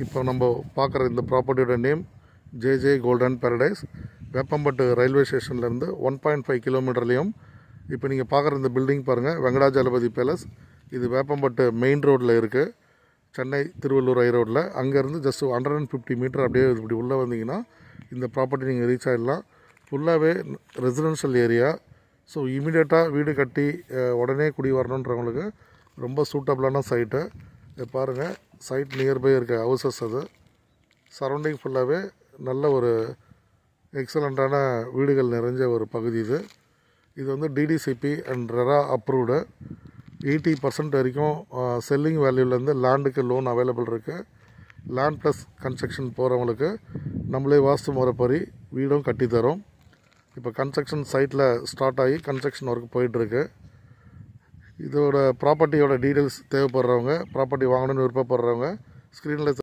இப்போ நம்ம பார்க்குற இந்த ப்ராப்பர்ட்டியோட நேம் ஜேஜே கோல்டன் பேரடைஸ். வேப்பம்பட்டு ரயில்வே ஸ்டேஷன்லேருந்து 1.5 கிலோமீட்டர்லேயும். இப்போ நீங்கள் பார்க்குற இந்த பில்டிங் பாருங்கள், வெங்கடாஜலபதி பேலஸ். இது வேப்பம்பட்டு மெயின் ரோட்டில் இருக்குது, சென்னை திருவள்ளூர் ஹை ரோட்டில். அங்கேருந்து ஜஸ்ட் 150 மீட்டர் அப்படியே இப்படி உள்ளே வந்தீங்கன்னா இந்த ப்ராப்பர்ட்டி நீங்கள் ரீச் ஆகிடலாம். ஃபுல்லாகவே ரெசிடென்ஷியல் ஏரியா. ஸோ இமீடியட்டாக வீடு கட்டி உடனே குடி வரணுன்றவங்களுக்கு ரொம்ப சூட்டபிளான சைட்டு. இது பாருங்கள், சைட் நியர்பை இருக்க ஹவுசஸ். அது சரௌண்டிங் ஃபுல்லாகவே நல்ல ஒரு எக்ஸலண்ட்டான வீடுகள் நிறைஞ்ச ஒரு பகுதி இது. இது வந்து டிடிசிபி அண்ட் ரெரா அப்ரூவ்டு. 80% வரைக்கும் செல்லிங் வேல்யூலேருந்து லேண்டுக்கு லோன் அவைலபிள் இருக்குது. லேண்ட் ப்ளஸ் கன்ஸ்ட்ரக்ஷன் போகிறவங்களுக்கு நம்மளே வாஸ்து முறைப்படி வீடும் கட்டித்தரோம். இப்போ கன்ஸ்ட்ரக்ஷன் சைட்டில் ஸ்டார்ட் ஆகி கன்ஸ்ட்ரக்ஷன் ஒர்க் போயிட்டுருக்கு. இதோட ப்ராப்பர்ட்டியோட டீட்டெயில்ஸ் தேவைப்படுறவங்க, ப்ராப்பர்ட்டி வாங்கணும்னு விருப்பப்படுறவங்க ஸ்க்ரீனில்